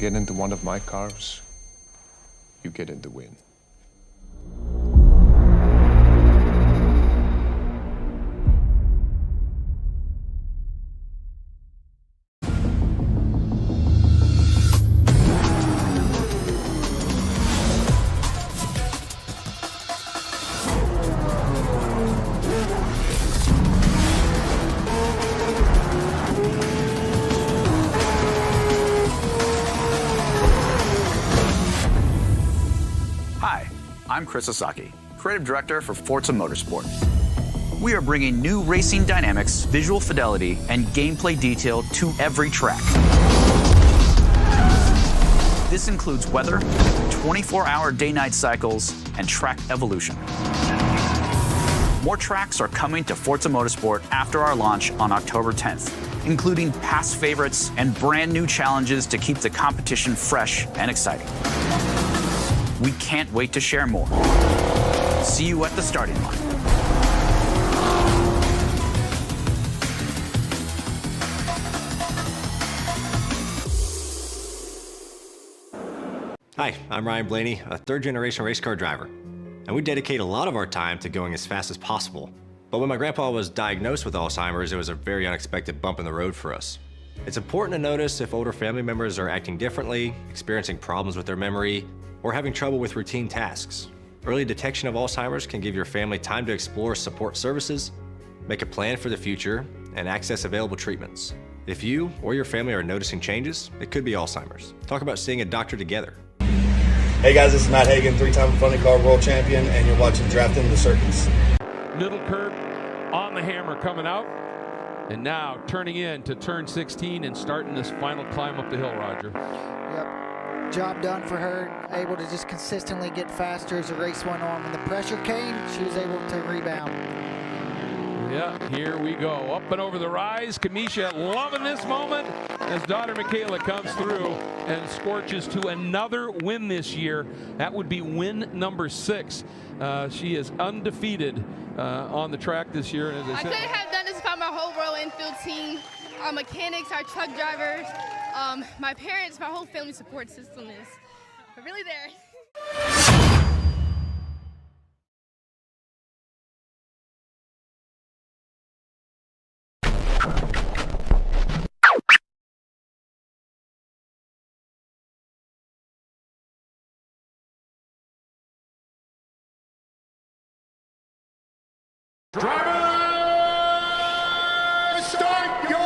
get into one of my cars, you get in the win. I'm Chris Sasaki, Creative Director for Forza Motorsports. We are bringing new racing dynamics, visual fidelity, and gameplay detail to every track. This includes weather, 24-hour day-night cycles, and track evolution. More tracks are coming to Forza Motorsport after our launch on October 10th, including past favorites and brand new challenges to keep the competition fresh and exciting. We can't wait to share more. See you at the starting line. Hi, I'm Ryan Blaney, a third-generation race car driver, and we dedicate a lot of our time to going as fast as possible. But when my grandpa was diagnosed with Alzheimer's, it was a very unexpected bump in the road for us. It's important to notice if older family members are acting differently, experiencing problems with their memory, or having trouble with routine tasks. Early detection of Alzheimer's can give your family time to explore support services, make a plan for the future, and access available treatments. If you or your family are noticing changes, it could be Alzheimer's. Talk about seeing a doctor together. Hey guys, this is Matt Hagan, three-time Funny Car World Champion, and you're watching Drafting the Circus. Middle curve on the hammer coming out, and now turning in to turn 16 and starting this final climb up the hill, Roger. Yep. Job done for her, able to just consistently get faster as the race went on. When the pressure came, she was able to rebound. Yeah, here we go. Up and over the rise. Kamisha loving this moment as daughter Mikayla comes through and scorches to another win this year. That would be win number 6. She is undefeated on the track this year. And as I said, couldn't have done this without my whole Royal Enfield team, our mechanics, our truck drivers, my parents, my whole family support system is really there. Driver, start your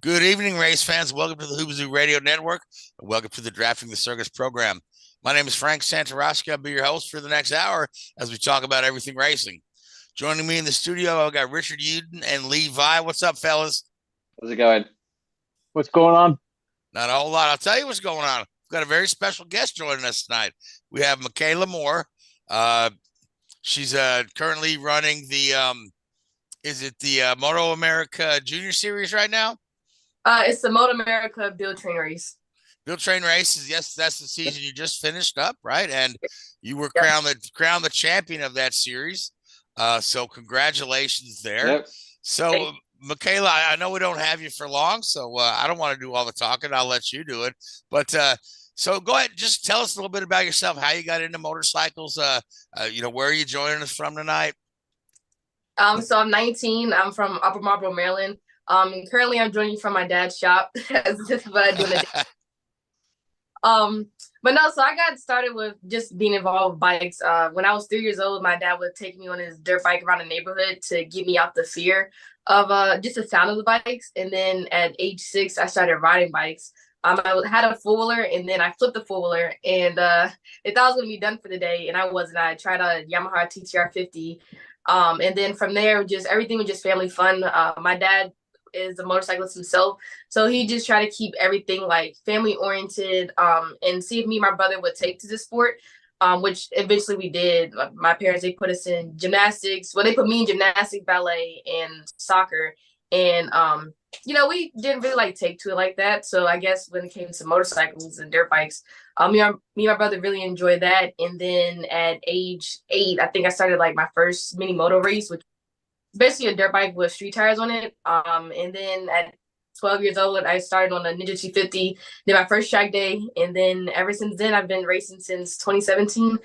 Good evening, race fans. Welcome to the Hoobazoo Radio Network. And welcome to the Drafting the Circus program. My name is Frank Santarosky. I'll be your host for the next hour as we talk about everything racing. Joining me in the studio, I've got Richard Uden and Lee Vi. What's up, fellas? How's it going? What's going on? Not a whole lot. I'll tell you what's going on. We've got a very special guest joining us tonight. We have Mikayla Moore. She's currently running the MotoAmerica Junior Series right now? It's the MotoAmerica Build Train Race. Build Train Races, yes, that's the season you just finished up, right? And you were crowned the champion of that series. So congratulations there. Yep. So Mikayla, I know we don't have you for long, so I don't want to do all the talking. I'll let you do it. But so go ahead, just tell us a little bit about yourself, how you got into motorcycles. Where are you joining us from tonight? So I'm 19. I'm from Upper Marlboro, Maryland. Currently I'm joining you from my dad's shop. That's just what I do in the day. But no, so I got started with just being involved with bikes. When I was 3 years old, my dad would take me on his dirt bike around the neighborhood to get me out the fear of just the sound of the bikes. And then at age 6, I started riding bikes. I had a four-wheeler, and then I flipped the four-wheeler, and they thought I was going to be done for the day, and I wasn't. I tried a Yamaha TTR 50, and then from there, just everything was just family fun. My dad is a motorcyclist himself, so he just tried to keep everything like family oriented, and see if me and my brother would take to the sport, which eventually we did. My parents, they put us in gymnastics. Well, they put me in gymnastics, ballet, and soccer, and we didn't really like take to it like that. So I guess when it came to motorcycles and dirt bikes, me and my brother really enjoyed that. And then at age 8, I think I started like my first mini moto race, which basically a dirt bike with street tires on it. And then at 12 years old, I started on a Ninja 250, did my first track day. And then ever since then, I've been racing since 2017 with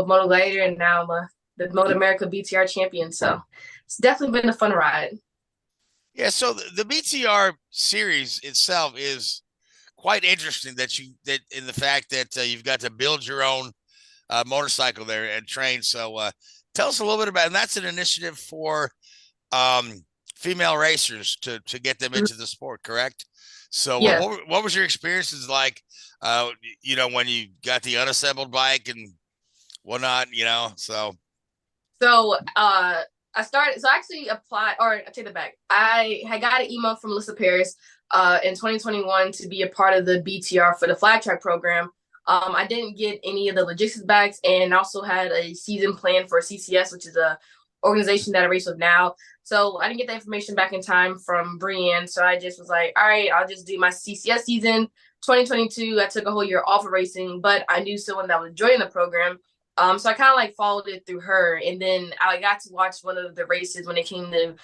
Moto Gladiator, and now I'm the MotoAmerica BTR champion. So it's definitely been a fun ride. Yeah, so the BTR series itself is quite interesting that in the fact that you've got to build your own motorcycle there and train. So tell us a little bit about, and that's an initiative for female racers to get them into the sport, correct? So Yeah. What was your experiences like, when you got the unassembled bike and whatnot, So I actually applied, or I take that back. I had got an email from Alyssa Paris in 2021 to be a part of the BTR for the flat track program. I didn't get any of the logistics back, and also had a season plan for CCS, which is a organization that I race with now. So I didn't get the information back in time from Brienne. So I just was like, all right, I'll just do my CCS season. 2022, I took a whole year off of racing, but I knew someone that was joining the program. So I kind of like followed it through her, and then I got to watch one of the races when it came to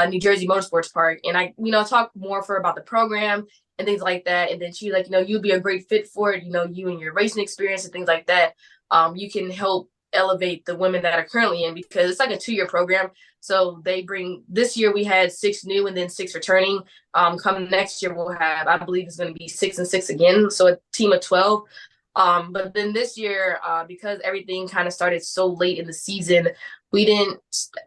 New Jersey Motorsports Park, and I, talked more for about the program and things like that. And then she was like, you'd be a great fit for it. You and your racing experience and things like that. You can help elevate the women that are currently in, because it's like a 2-year program. So this year we had 6 new and then 6 returning. Come next year we'll have, I believe it's going to be 6 and 6 again. So a team of 12. But then this year, because everything kind of started so late in the season, I didn't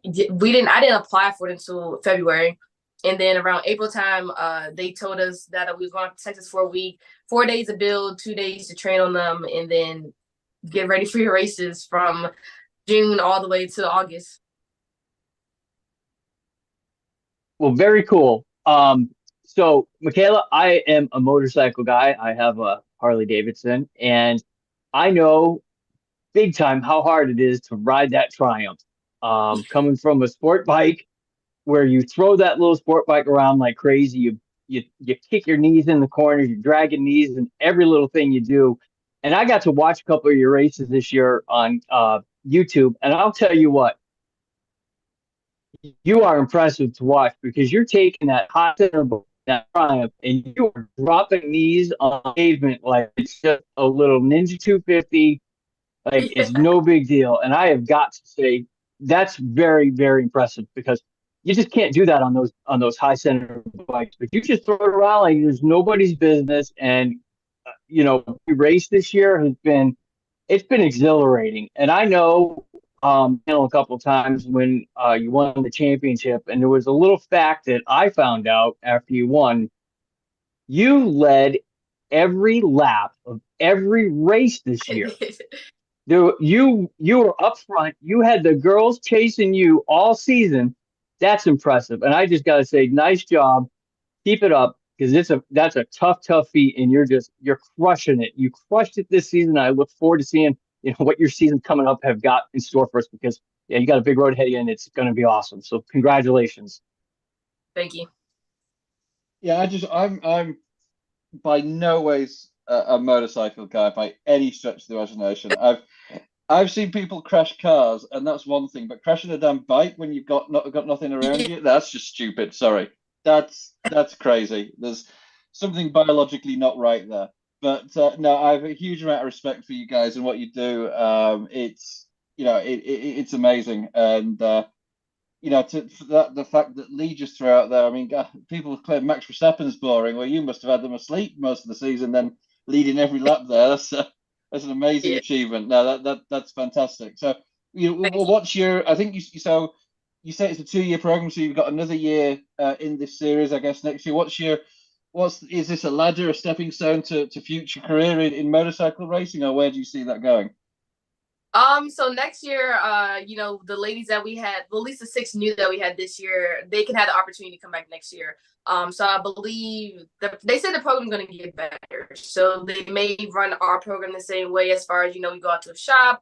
apply for it until February. And then around April time, they told us that we was going to Texas for a week, 4 days to build, 2 days to train on them, and then get ready for your races from June all the way to August. Well, very cool. So Makayla, I am a motorcycle guy. I have a Harley Davidson, and I know big time how hard it is to ride that Triumph. Coming from a sport bike where you throw that little sport bike around like crazy, you kick your knees in the corners, you're dragging knees in every little thing you do. And I got to watch a couple of your races this year on YouTube, and I'll tell you what, you are impressive to watch, because you're taking that hot center, that Triumph, and you are dropping knees on pavement like it's just a little Ninja 250, like it's no big deal. And I have got to say, that's very, very impressive, because you just can't do that on those high center bikes. But you just throw it around like there's nobody's business. And the race this year has been exhilarating. And I know a couple of times when you won the championship, and there was a little fact that I found out after you won. You led every lap of every race this year. You were up front. You had the girls chasing you all season. That's impressive. And I just got to say, nice job. Keep it up, because that's a tough feat, and you're crushing it. You crushed it this season. I look forward to seeing what your season coming up have got in store for us, because you got a big road ahead of you, and it's going to be awesome. So congratulations. Thank you. Yeah, I'm by no ways a motorcycle guy by any stretch of the imagination. I've seen people crash cars, and that's one thing, but crashing a damn bike when you've got nothing around you, that's just stupid. Sorry, that's crazy. There's something biologically not right there. But no, I have a huge amount of respect for you guys and what you do. It's amazing, and the fact that Lee just threw out there. I mean, people claim Max Verstappen's boring. Well, you must have had them asleep most of the season. Then leading every lap there. That's an amazing Yeah. achievement. No, that's fantastic. So what's your? I think you say it's a 2-year program, so you've got another year in this series, I guess, next year. Is this a ladder, a stepping stone to future career in motorcycle racing, or where do you see that going? So next year, the ladies that we had, well, at least the 6 new that we had this year, they can have the opportunity to come back next year. So I believe they said the program's going to get better. So they may run our program the same way as far as, we go out to a shop,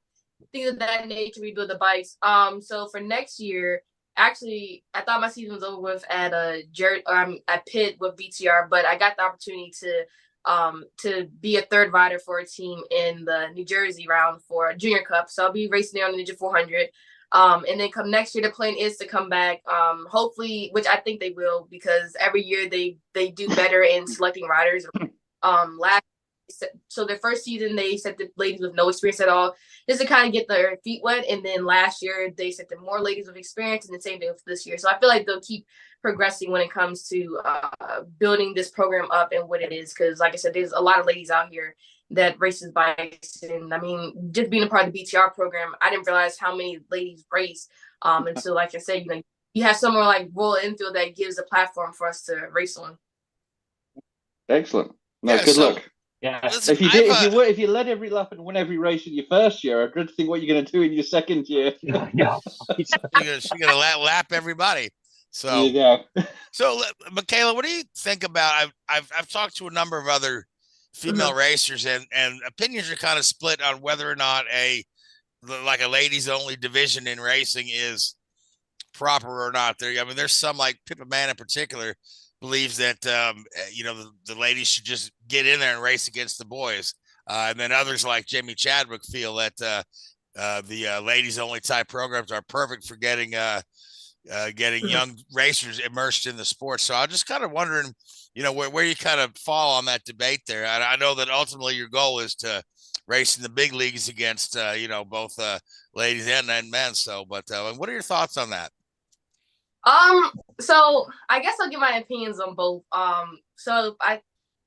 things of that nature, we build the bikes. So for next year, actually, I thought my season was over with at Pitt with BTR, but I got the opportunity to be a third rider for a team in the New Jersey round for a junior cup. So I'll be racing there on the Ninja 400. And then come next year, the plan is to come back, hopefully, which I think they will, because every year they do better in selecting riders. So their first season, they accepted ladies with no experience at all, just to kind of get their feet wet. And then last year, they accepted more ladies with experience, and the same thing for this year. So I feel like they'll keep progressing when it comes to building this program up and what it is. Because like I said, there's a lot of ladies out here that races bikes. And I mean, just being a part of the BTR program, I didn't realize how many ladies race. And so, like I said, you have somewhere like Royal Enfield that gives a platform for us to race on. Excellent. No, good luck. Yeah. Listen, if you led every lap and won every race in your first year, I could think what you're going to do in your second year. Yeah. you're gonna lap everybody. So yeah. So Makayla, what do you think about? I've talked to a number of other female racers, and opinions are kind of split on whether or not a ladies only division in racing is proper or not. There's some, like Pippa Mann in particular, believes that the ladies should just get in there and race against the boys, and then others like Jamie Chadwick feel that the ladies only type programs are perfect for getting young racers immersed in the sport. So I'm just kind of wondering, where you kind of fall on that debate there. I know that ultimately your goal is to race in the big leagues against both ladies and men. So, but what are your thoughts on that? So I guess I'll give my opinions on both. So if I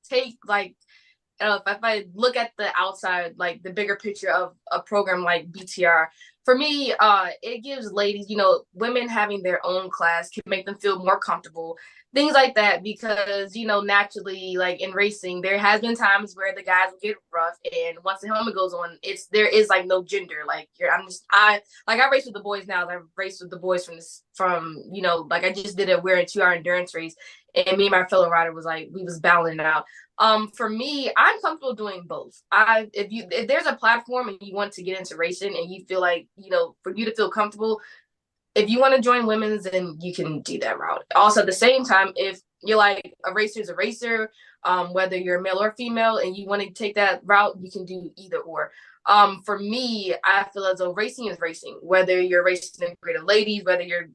take if I look at the outside, like the bigger picture of a program like BTR, for me, it gives ladies, women having their own class can make them feel more comfortable, things like that, because, naturally, like in racing, there has been times where the guys will get rough, and once the helmet goes on, there is like no gender. Like I race with the boys now. I race with the boys from I just did a 2-hour endurance race, and me and my fellow rider we was battling it out. For me, I'm comfortable doing both. If there's a platform and you want to get into racing and you feel like, for you to feel comfortable, if you want to join women's, then you can do that route. Also, at the same time, if you're like a racer's a racer, whether you're male or female, and you want to take that route, you can do either or. For me, I feel as though racing is racing, whether you're racing in grade of ladies, whether you're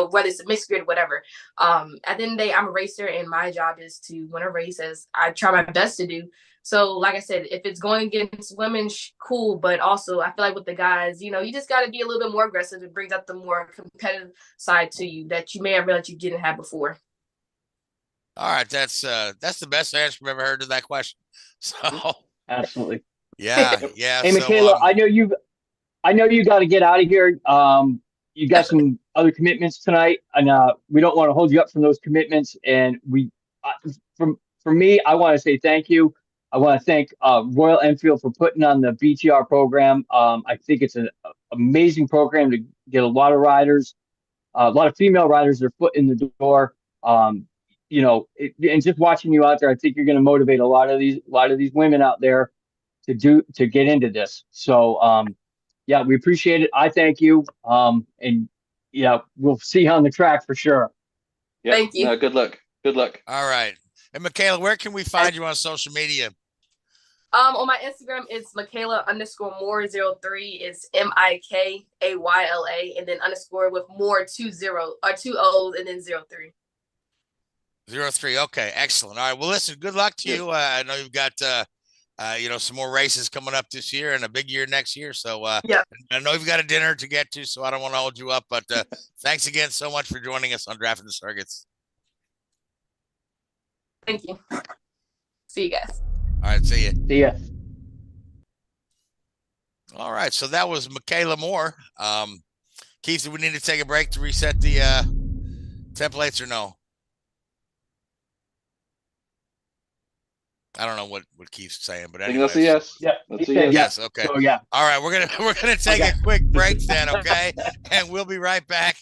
whether it's a mixed grid, whatever. At the end of the day, I'm a racer, and my job is to win a race, as I try my best to do. So, like I said, if it's going against women, cool. But also, I feel like with the guys, you just got to be a little bit more aggressive. It brings out the more competitive side to you that you may have realized you didn't have before. All right, that's the best answer I've ever heard to that question. So, absolutely, yeah. Hey, Makayla, I know you got to get out of here. You got some other commitments tonight, and we don't want to hold you up from those commitments. And for me, I want to say thank you. I want to thank Royal Enfield for putting on the BTR program. I think it's an amazing program to get a lot of riders, a lot of female riders, their foot in the door. And just watching you out there, I think you're going to motivate a lot of these women out there to get into this. So, yeah, we appreciate it. I thank you. And yeah, we'll see you on the track for sure. Yep. Thank you. No, good luck. Good luck. All right. And Makayla, where can we find you on social media? On my Instagram, it's Makayla_more03. It's MIKAYLA, and then underscore with more 20 or 2 O's and then 03. 03. Okay, excellent. All right. Well, listen, good luck to you. I know you've got some more races coming up this year and a big year next year. So yeah, I know you've got a dinner to get to, so I don't want to hold you up. But thanks again so much for joining us on Drafting the Circuits. Thank you. See you guys. All right, see you. See ya. All right, so that was Mikayla Moore. Keith, do we need to take a break to reset the templates or no? I don't know what Keith's saying, but anyway. I think that's a yes. Yeah, That's a yes. Yes. Okay. So yeah. All right, we're gonna take a quick break then, okay? And we'll be right back.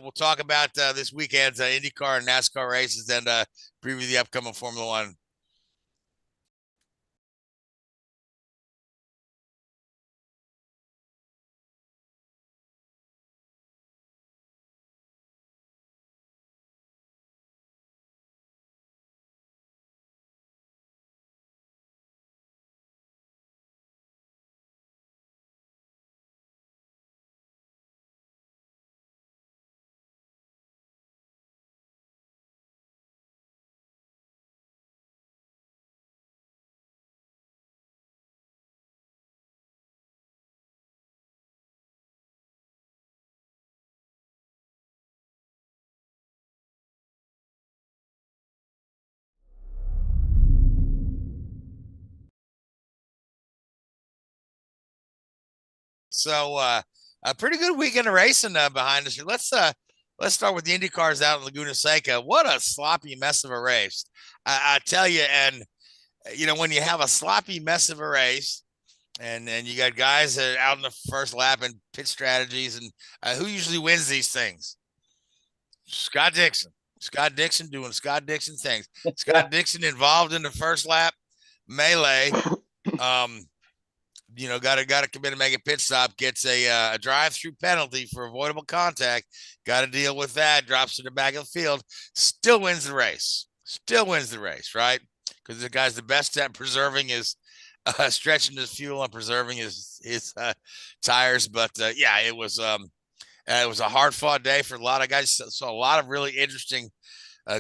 We'll talk about this weekend's INDYCAR and NASCAR races and preview the upcoming Formula One. So a pretty good weekend of racing behind us. Let's start with the IndyCars out in Laguna Seca. What a sloppy mess of a race. I tell you, and you know, when you have a sloppy mess of a race and you got guys that are out in the first lap and pit strategies, and who usually wins these things? Scott Dixon. Scott Dixon doing Scott Dixon things. Scott Dixon involved in the first lap melee. You know, got to commit to make a pit stop, gets a drive-through penalty for avoidable contact, got to deal with that, drops to the back of the field, still wins the race, right? Because the guy's the best at preserving his, stretching his fuel and preserving his tires. But yeah, it was a hard-fought day for a lot of guys. So a lot of really interesting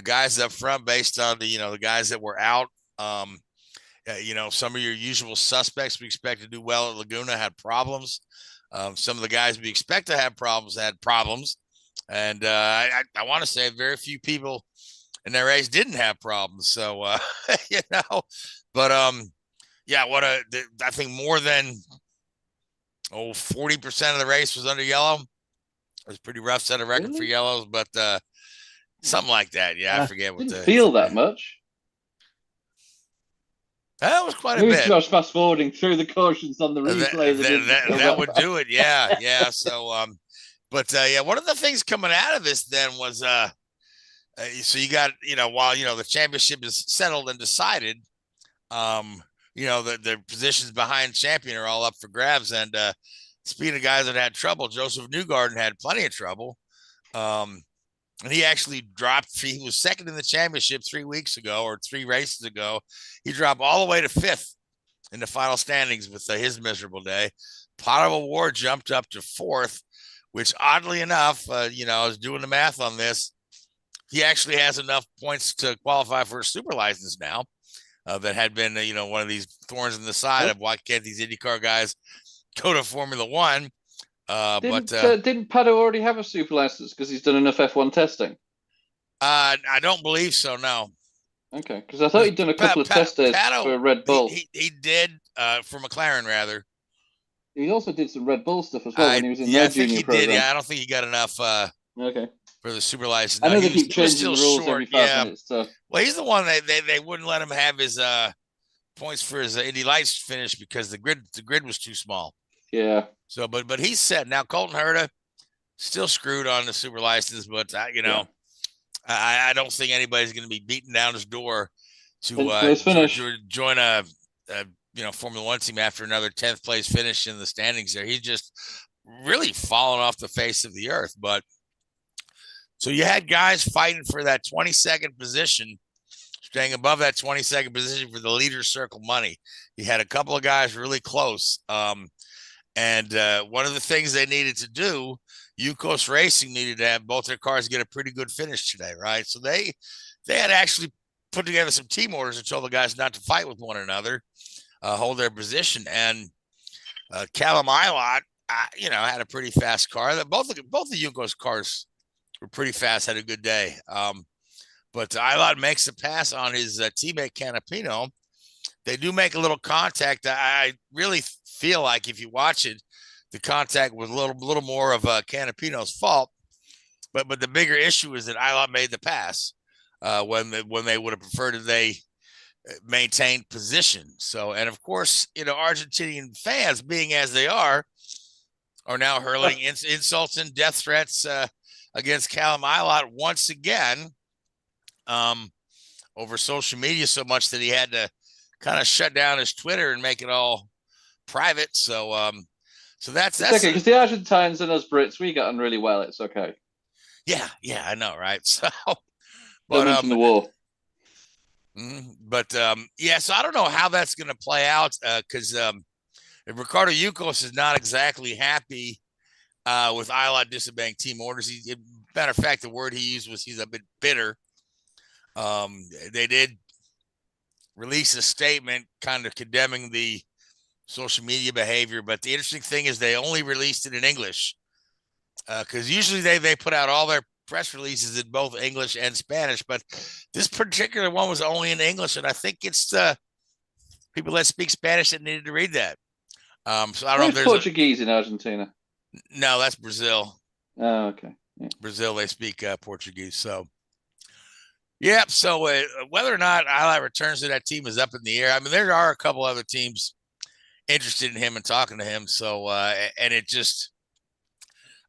guys up front based on the guys that were out. You know, some of your usual suspects we expect to do well at Laguna had problems. Some of the guys we expect to have problems had problems. And I want to say very few people in their race didn't have problems. So, you know, but yeah, I think more than 40% of the race was under yellow. It was a pretty rough set of record for yellows, but something like that. Yeah, I forget what didn't feel that much. That was quite a bit. I was fast forwarding through the cautions on the replay. That would do it. Yeah, yeah. So, but yeah, one of the things coming out of this then was, so you got, while the championship is settled and decided, the positions behind champion are all up for grabs. And speaking of guys that had trouble, Joseph Newgarden had plenty of trouble. And he actually dropped. He was second in the championship 3 weeks ago or 3 races ago. He dropped all the way to 5th in the final standings with his miserable day. Potterville Ward jumped up to 4th, which oddly enough, I was doing the math on this. He actually has enough points to qualify for a super license now. That had been, one of these thorns in the side of why can't these IndyCar guys go to Formula One? Didn't Pato already have a super license because he's done enough F1 testing? I don't believe so. No. Okay, because I thought he'd done a couple of test days for Red Bull. He did for McLaren rather. He also did some Red Bull stuff as well when he was in their I think junior he program. did. Yeah, I don't think he got enough. Okay. For the super license. I know they keep changing the rules every 5 minutes. So. Well, he's the one they wouldn't let him have his points for his Indy Lights finish because the grid was too small. Yeah. So, but he's set now. Colton Herta still screwed on the super license, but I don't think anybody's going to be beating down his door to join a Formula One team after another 10th place finish in the standings. There, he's just really fallen off the face of the earth. But so you had guys fighting for that 22nd position, staying above that 22nd position for the leader circle money. You had a couple of guys really close. And one of the things they needed to do, Yukos Racing needed to have both their cars get a pretty good finish today, right? So they had actually put together some team orders and told the guys not to fight with one another, hold their position. And Callum Ilott, had a pretty fast car. Both the Yukos cars were pretty fast, had a good day. But Ilott makes the pass on his teammate Canapino, they do make a little contact. I really feel like if you watch it, the contact was a little more of Canapino's fault. But the bigger issue is that Ilott made the pass when they would have preferred that they maintained position. So, and of course, Argentinian fans, being as they are now hurling insults and death threats against Callum Ilott once again over social media, so much that he had to kind of shut down his Twitter and make it all private. So that's okay, because the Argentines and us Brits, we get on really well. It's okay. Yeah, I know, right? So, don't mention the war. Yeah, so I don't know how that's going to play out because Ricardo Yukos is not exactly happy with Ilott disobeying team orders. Matter of fact, the word he used was he's a bit bitter. They did release a statement kind of condemning the social media behavior, but the interesting thing is they only released it in English because usually they put out all their press releases in both English and Spanish, but this particular one was only in English, and I think it's the people that speak Spanish that needed to read that. So I don't know if there's Portuguese in Argentina. No, that's Brazil. Oh, okay. Yeah. Brazil, they speak Portuguese. So, yeah. So whether or not Ilott returns to that team is up in the air. I mean, there are a couple other teams interested in him and talking to him. So, and it just,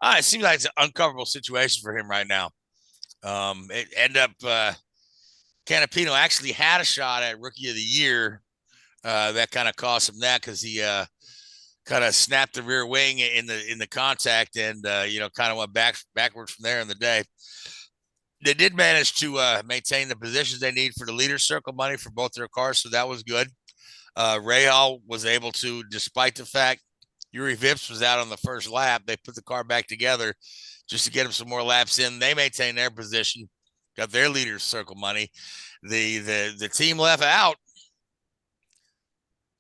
it seems like it's an uncomfortable situation for him right now. It ended up, Canapino actually had a shot at Rookie of the Year. That kind of cost him that because he kind of snapped the rear wing in the contact and kind of went backwards from there in the day. They did manage to maintain the positions they need for the leader's circle money for both their cars, so that was good. Rahal was able to, despite the fact Yuri Vips was out on the first lap, they put the car back together just to get him some more laps in. They maintained their position, got their leader's circle money. The team left out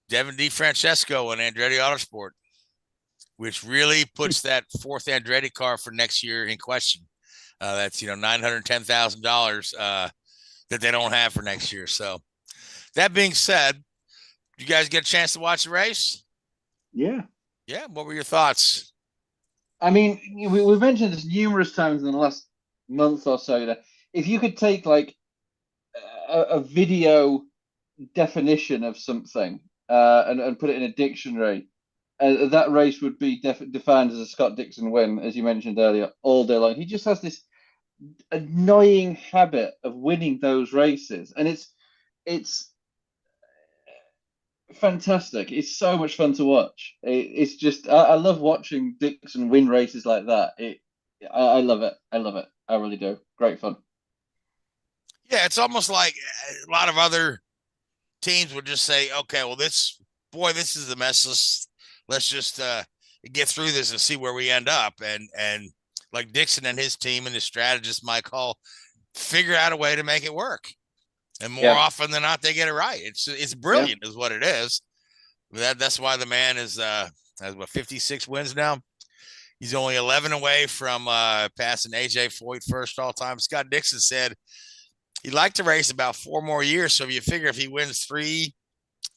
Devin DeFrancesco and Andretti Autosport, which really puts that fourth Andretti car for next year in question. That's $910,000 that they don't have for next year. So that being said, you guys get a chance to watch the race? Yeah. Yeah. What were your thoughts? I mean, we've mentioned this numerous times in the last month or so that if you could take like a video definition of something and put it in a dictionary, that race would be defined as a Scott Dixon win, as you mentioned earlier, all day long. He just has this annoying habit of winning those races, and it's fantastic. It's so much fun to watch. It's just I love watching Dixon win races like that. I love it. I love it. I really do. Great fun. Yeah, it's almost like a lot of other teams would just say, okay, well, this is a mess. Let's just get through this and see where we end up. And like Dixon and his team and his strategist, Mike Hall, figure out a way to make it work. And more often than not, they get it right. It's brilliant is what it is. That's why the man has 56 wins now. He's only 11 away from passing AJ Foyt first all time. Scott Dixon said he'd like to race about 4 more years. So if you figure if he wins three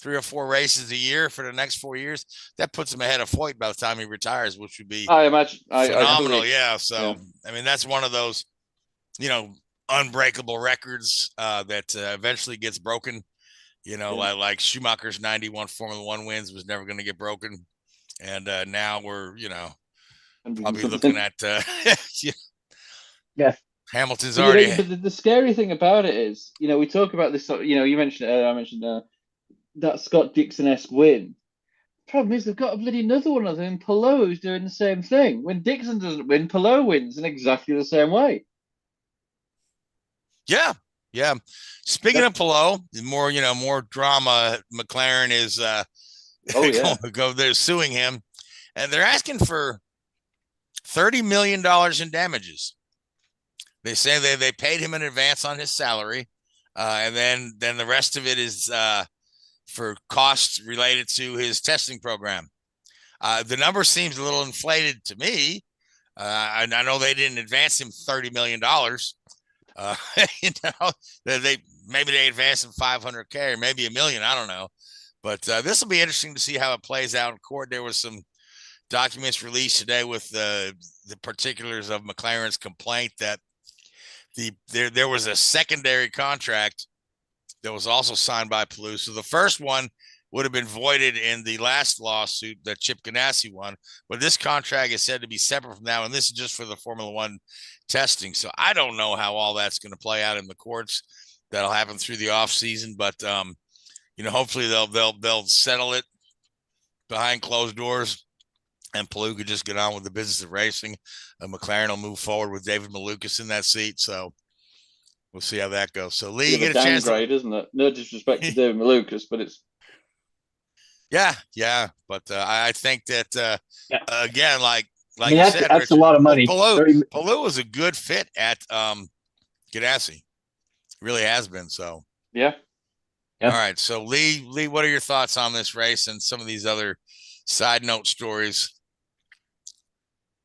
or 4 races a year for the next 4 years, that puts him ahead of Foyt by the time he retires, which would be phenomenal. So, I mean, that's one of those, unbreakable records that eventually gets broken. Like Schumacher's 91 Formula One wins was never going to get broken. And now we're, probably looking at, Hamilton's already. But the scary thing about it is, we talk about this, you mentioned it, I mentioned that Scott Dixon-esque win. Problem is they've got a bloody another one of them in Palou who's doing the same thing. When Dixon doesn't win, Palou wins in exactly the same way. Yeah. Speaking of Palou, more drama. McLaren is they're suing him, and they're asking for $30 million in damages. They say they paid him in advance on his salary, and then the rest of it is for costs related to his testing program. The number seems a little inflated to me. I know they didn't advance him $30 million. They maybe they advance in 500K or maybe $1 million. I don't know. But this will be interesting to see how it plays out in court. There was some documents released today with the particulars of McLaren's complaint that there was a secondary contract that was also signed by Palouse. So the first one would have been voided in the last lawsuit that Chip Ganassi won, but this contract is said to be separate from that, and this is just for the Formula One testing. So I don't know how all that's going to play out in the courts. That'll happen through the off season, but hopefully they'll settle it behind closed doors, and Palouse could just get on with the business of racing. McLaren will move forward with David Malukas in that seat. So we'll see how that goes. So Lee, you get a chance. Downgrade, isn't it? No disrespect to David Malukas, but it's. Yeah. But I think that again, like you said, that's Richard, a lot of money. Palouse was a good fit at Ganassi. Really has been. So yeah. All right. So Lee, what are your thoughts on this race and some of these other side note stories?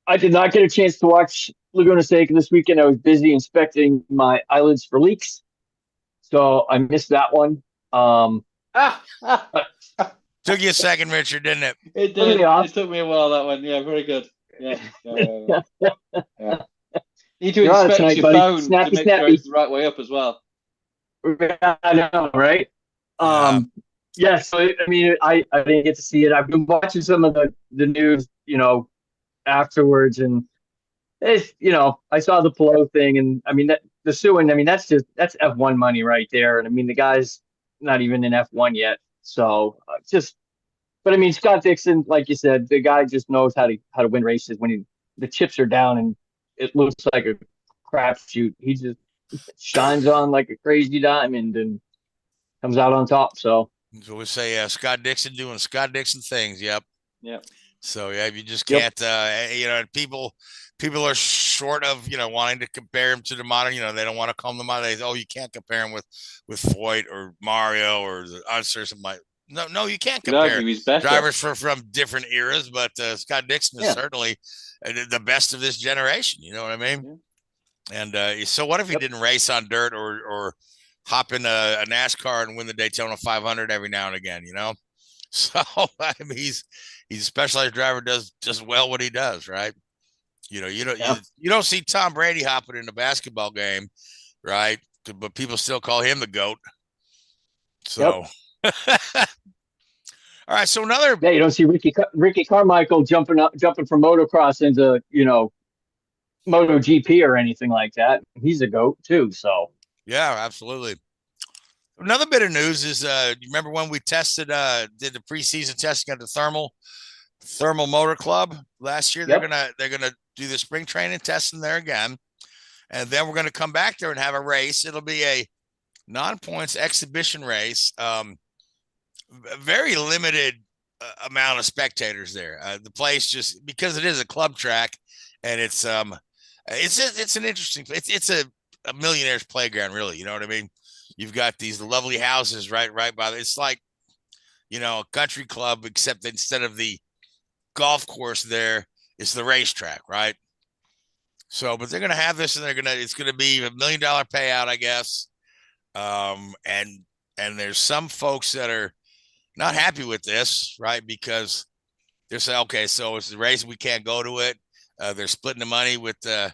I did not get a chance to watch Laguna Seca this weekend. I was busy inspecting my eyelids for leaks, so I missed that one. Took you a second, Richard, didn't it? It did. Yeah. It took me a while, that one. Yeah, very good. Yeah. Need to inspect tonight, your phone snappy, to make sure it's the right way up as well. I know, right? Yeah, so I mean, I didn't get to see it. I've been watching some of the news, afterwards, and it's, I saw the Palouse thing, and I mean the suing. I mean, that's F1 money right there, and I mean the guy's not even in F1 yet. So but I mean Scott Dixon, like you said, the guy just knows how to win races when the chips are down and it looks like a crapshoot. He just shines on like a crazy diamond and comes out on top. So we say Scott Dixon doing Scott Dixon things. Yep. So yeah, you just can't. People are short of wanting to compare him to the modern. They don't want to call him the modern. They say, you can't compare him with Foyt or Mario or the Unser. No, you can't compare drivers from different eras. But Scott Dixon is certainly the best of this generation. You know what I mean? Yeah. And so what if he didn't race on dirt or hop in a NASCAR and win the Daytona 500 every now and again? So I mean, he's a specialized driver, does just well what he does, right? You don't see Tom Brady hopping in a basketball game, right? But people still call him the GOAT. So, all right. So you don't see Ricky Carmichael jumping from motocross into MotoGP or anything like that. He's a GOAT too. So yeah, absolutely. Another bit of news is you remember when we did the preseason testing at the Thermal Motor Club last year? Yep. They're gonna do the spring training testing there again, and then we're gonna come back there and have a race. It'll be a non-points exhibition race. Very limited amount of spectators there. The place, just because it is a club track, and it's an interesting place. It's a millionaire's playground, really. You know what I mean? You've got these lovely houses right by. It's like, a country club, except instead of the golf course there, it's the racetrack, right? So, but they're going to have this, and it's going to be $1 million payout, I guess. And there's some folks that are not happy with this, right? Because they're saying, okay, so it's the race, we can't go to it. They're splitting the money with the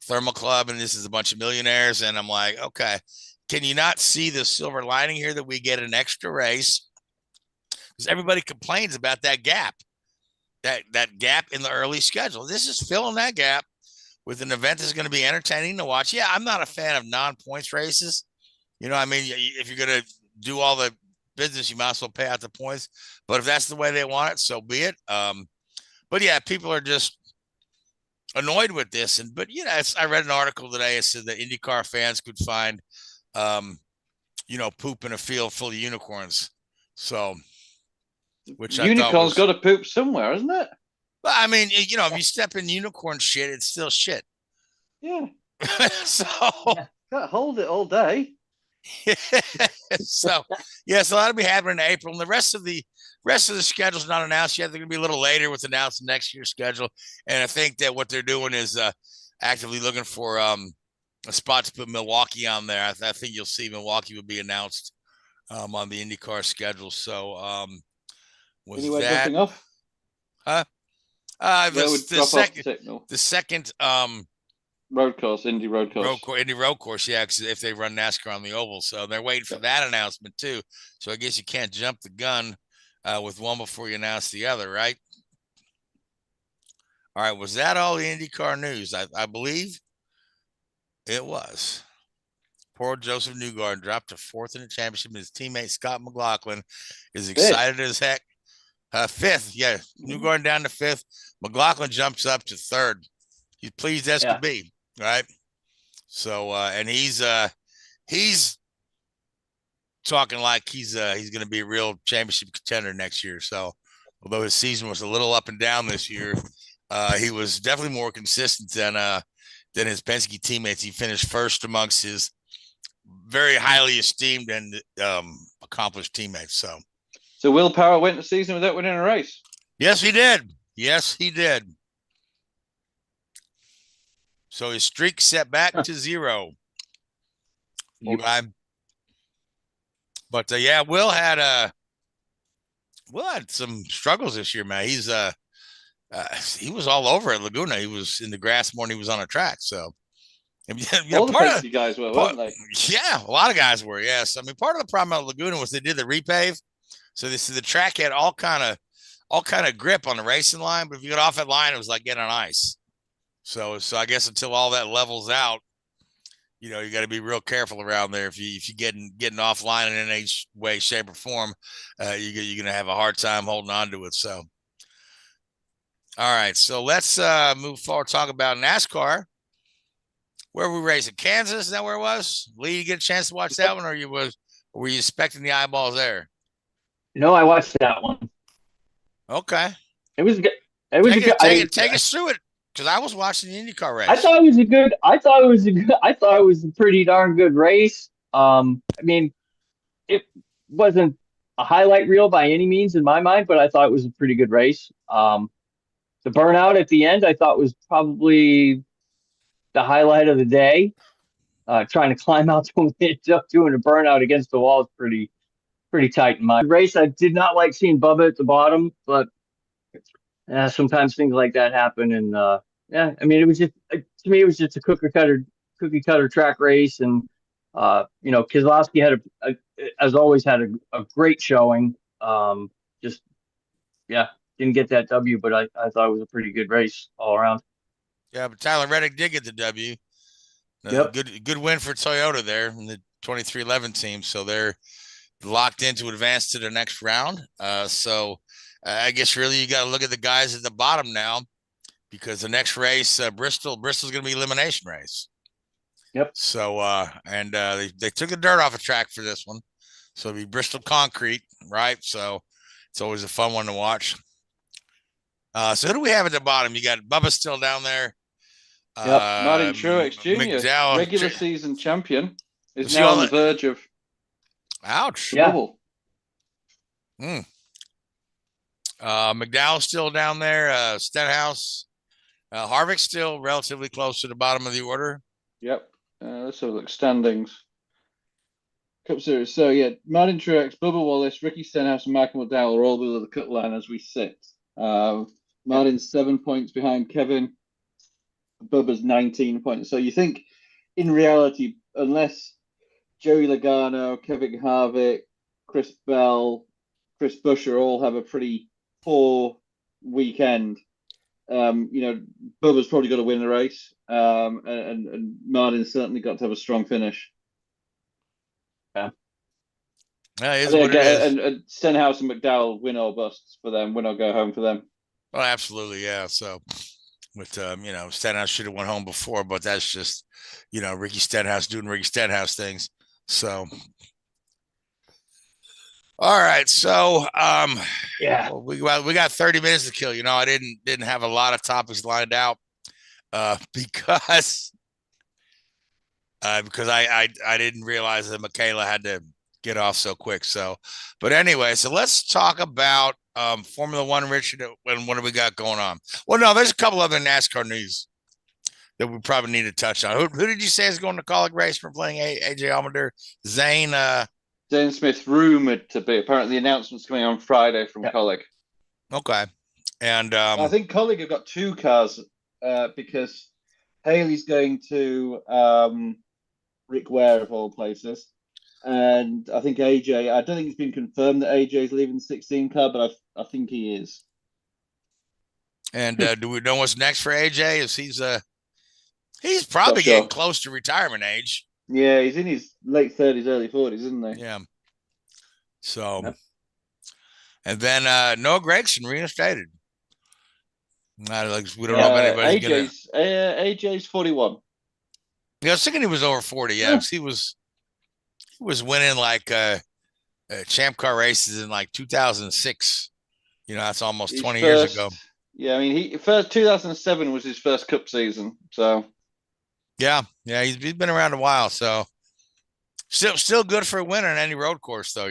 Thermal Club, and this is a bunch of millionaires. And I'm like, okay, can you not see the silver lining here that we get an extra race? Because everybody complains about that gap, that gap in the early schedule. This is filling that gap with an event that's going to be entertaining to watch. Yeah, I'm not a fan of non-points races. I mean, if you're going to do all the business, you might as well pay out the points. But if that's the way they want it, so be it. But yeah, people are just annoyed with this. But I read an article today. It said that INDYCAR fans could find, poop in a field full of unicorns. So, which unicorn's got to poop somewhere, isn't it? Well, I mean, if you step in unicorn shit, it's still shit. Yeah. So can't hold it all day. So that'll be happening in April, and the rest of the schedule is not announced yet. They're going to be a little later with announcing next year's schedule, and I think that what they're doing is actively looking for a spot to put Milwaukee on there. I think you'll see Milwaukee will be announced on the IndyCar schedule. So was anywhere that dropping off? Huh? The second road course, Indy road course. Indy road course, yeah, because if they run NASCAR on the oval. So they're waiting for that announcement too. So I guess you can't jump the gun with one before you announce the other, right? All right, was that all the IndyCar news? I believe it was. Poor Joseph Newgarden dropped to 4th in the championship. His teammate Scott McLaughlin is excited as heck. 5th, yeah. Newgarden down to 5th. McLaughlin jumps up to 3rd. He's pleased as could be, right? So, and he's talking like he's going to be a real championship contender next year. So, although his season was a little up and down this year, he was definitely more consistent than his Penske teammates. He finished first amongst his very highly esteemed and accomplished teammates. So Will Power went the season without winning a race. Yes, he did. Yes, he did. So his streak set back to 0. Okay. But yeah, Will had some struggles this year, man. He was all over at Laguna. He was in the grass more than he was on a track. So all the Penske guys were, weren't they? Yeah, a lot of guys were. Yes, I mean, part of the problem at Laguna was they did the repave, so the track had all kind of grip on the racing line, but if you got off that line, it was like getting on ice. So I guess until all that levels out, you got to be real careful around there. If you getting offline in any way, shape, or form, you're gonna have a hard time holding on to it. So, all right, so let's move forward. Talk about NASCAR. Where were we racing? Kansas? Is that where it was? Lee, you get a chance to watch that one, or were you expecting the eyeballs there? No, I watched that one. Okay. It was good. Take us through it, because I was watching the IndyCar race. I thought it was a pretty darn good race. I mean, it wasn't a highlight reel by any means in my mind, but I thought it was a pretty good race. The burnout at the end, I thought was probably the highlight of the day. Trying to climb out to doing a burnout against the wall is pretty tight in my race. I did not like seeing Bubba at the bottom, but sometimes things like that happen. And I mean, it was just to me, it was just a cookie cutter track race. And Keselowski had as always had a great showing. Didn't get that W, but I thought it was a pretty good race all around. Yeah, but Tyler Reddick did get the W. Yep. Good win for Toyota there in the 2311 team. So they're locked in to advance to the next round. So I guess really you got to look at the guys at the bottom now, because the next race, Bristol's going to be elimination race. Yep. So they took the dirt off the track for this one. So it'll be Bristol concrete, right? So it's always a fun one to watch. So who do we have at the bottom? You got Bubba still down there. Yep. Martin Truex Jr., regular season champion, is now on the verge of trouble. McDowell's still down there. Stenhouse. Harvick's still relatively close to the bottom of the order. Yep. Let's have a look. Standings. Cup Series. So, yeah, Martin Truex, Bubba Wallace, Ricky Stenhouse, and Michael McDowell are all below the cut line as we sit. Martin's 7 points behind Kevin. Bubba's 19 points. So you think, in reality, unless Joey Logano, Kevin Harvick, Chris Bell, Chris Buescher all have a pretty poor weekend, Bubba's probably got to win the race, and Martin's certainly got to have a strong finish. Yeah, and Stenhouse and McDowell, win or bust for them, win or go home for them. Oh, absolutely, yeah. So with Stenhouse should have went home before, but that's just Ricky Stenhouse doing Ricky Stenhouse things. So all right, so we got 30 minutes to kill. I didn't have a lot of topics lined out because I didn't realize that Makayla had to get off so quick. So, but anyway, so let's talk about Formula One, Richard, and what do we got going on? Well, no, there's a couple other NASCAR news that we probably need to touch on. Who did you say is going to Colic race for playing AJ Allmendinger? Zane Smith rumored to be. Apparently, the announcement's coming on Friday from Colic. Okay. And I think Colic have got 2 cars because Haley's going to Rick Ware of all places. And I think AJ, I don't think it's been confirmed that AJ is leaving the 16 car, but I think he is. And do we know what's next for AJ? Is he's probably getting close to retirement age. Yeah, he's in his late 30s, early 40s, isn't he? Yeah. So, and then Noah Gregson reinstated. We don't know if anybody's AJ's 41. Yeah, I was thinking he was over 40. Yeah, he was winning like champ car races in like 2006. That's almost 20 years ago. Yeah, I mean, 2007 was his first Cup season. So, yeah, he's been around a while. So, still good for a winner in any road course, though.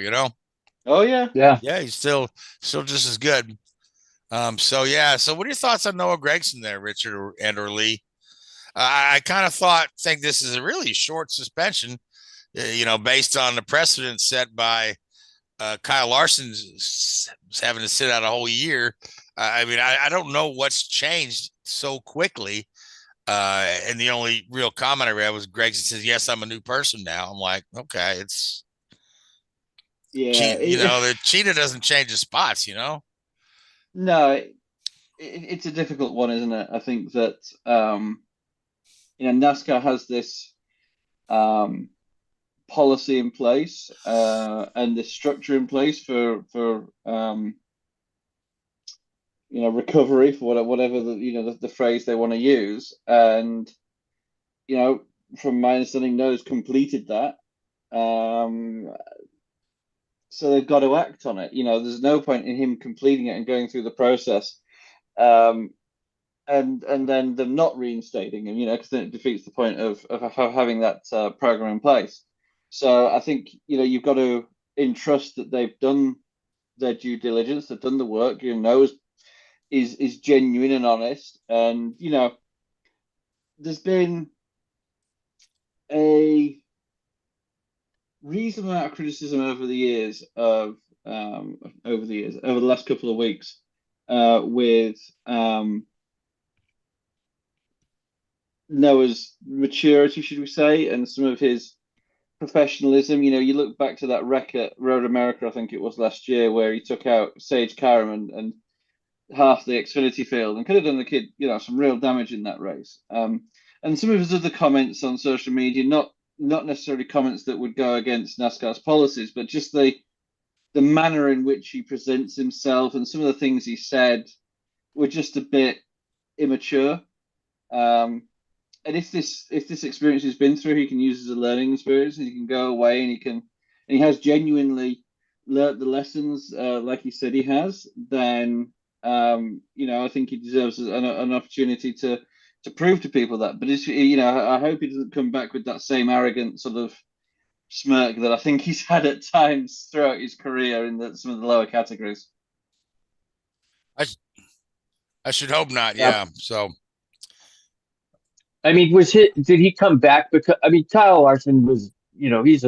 Oh yeah, yeah, he's still just as good. So what are your thoughts on Noah Gregson there, Richard or Lee? I kind of think this is a really short suspension, based on the precedent set by Kyle Larson having to sit out a whole year. I mean, I don't know what's changed so quickly. And the only real comment I read was Gregson says, "Yes, I'm a new person now." I'm like, okay, it's the cheetah doesn't change the spots, No, it's a difficult one, isn't it? I think that NASCAR has this policy in place and this structure in place for recovery, for whatever the phrase they want to use, and from my understanding, Noah's completed that. So they've got to act on it. There's no point in him completing it and going through the process, and then them not reinstating him. Because then it defeats the point of having that program in place. So I think you've got to entrust that they've done their due diligence, they've done the work. Noah's is genuine and honest, and there's been a reasonable amount of criticism over the last couple of weeks with Noah's maturity, should we say, and some of his professionalism. You look back to that wreck at Road America, I think it was last year, where he took out Sage Karam and half the Xfinity field and could have done the kid some real damage in that race. And some of his other comments on social media, not necessarily comments that would go against NASCAR's policies, but just the manner in which he presents himself and some of the things he said were just a bit immature. And if this experience he's been through, he can use as a learning experience, and he can go away and he has genuinely learnt the lessons like he said he has, then I think he deserves an opportunity to prove to people that. But I hope he doesn't come back with that same arrogant sort of smirk that I think he's had at times throughout his career in some of the lower categories. I should hope not. Yeah. So, I mean, did he come back? Because Kyle Larson was, he's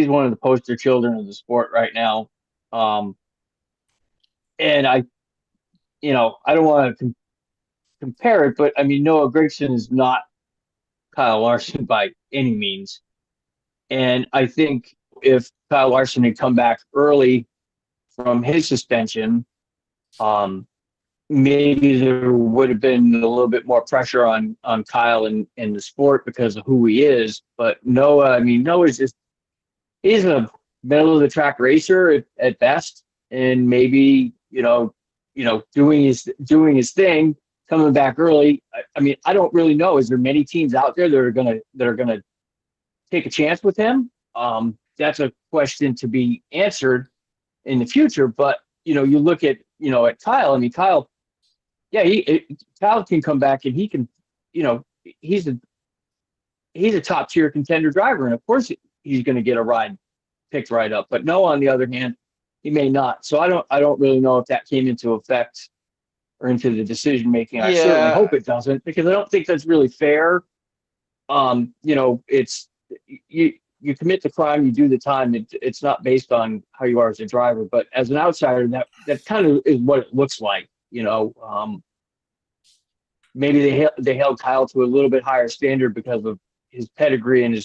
one of the poster children of the sport right now. And I don't want to compare it, but Noah Gragson is not Kyle Larson by any means. And I think if Kyle Larson had come back early from his suspension, maybe there would have been a little bit more pressure on Kyle in the sport because of who he is. But Noah, Noah's he's a middle of the track racer at best, and maybe doing his thing, coming back early. I don't really know. Is there many teams out there that are gonna take a chance with him? That's a question to be answered in the future. But you look at at Kyle. Kyle, Kyle can come back and he can, he's a top tier contender driver, and of course he's going to get a ride picked right up. But no, on the other hand, he may not. So I don't really know if that came into effect or into the decision making. I certainly hope it doesn't, because I don't think that's really fair. It's you commit the crime, you do the time. It's not based on how you are as a driver, but as an outsider, that kind of is what it looks like. Maybe they held Kyle to a little bit higher standard because of his pedigree and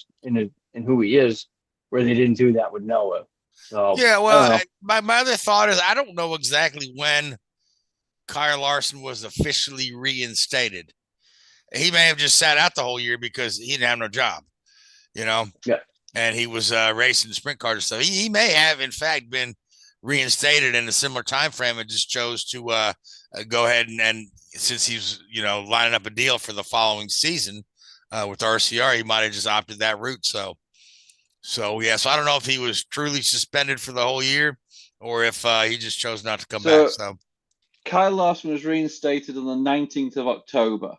who he is, where they didn't do that with Noah. So yeah, well, my other thought is I don't know exactly when Kyle Larson was officially reinstated. He may have just sat out the whole year because he didn't have no job, Yeah. And he was racing sprint cars and stuff. He may have, in fact, been reinstated in a similar time frame and just chose to go ahead and since he's lining up a deal for the following season with RCR, he might have just opted that route. So I don't know if he was truly suspended for the whole year or if he just chose not to come back. So Kyle Larson was reinstated on the 19th of October.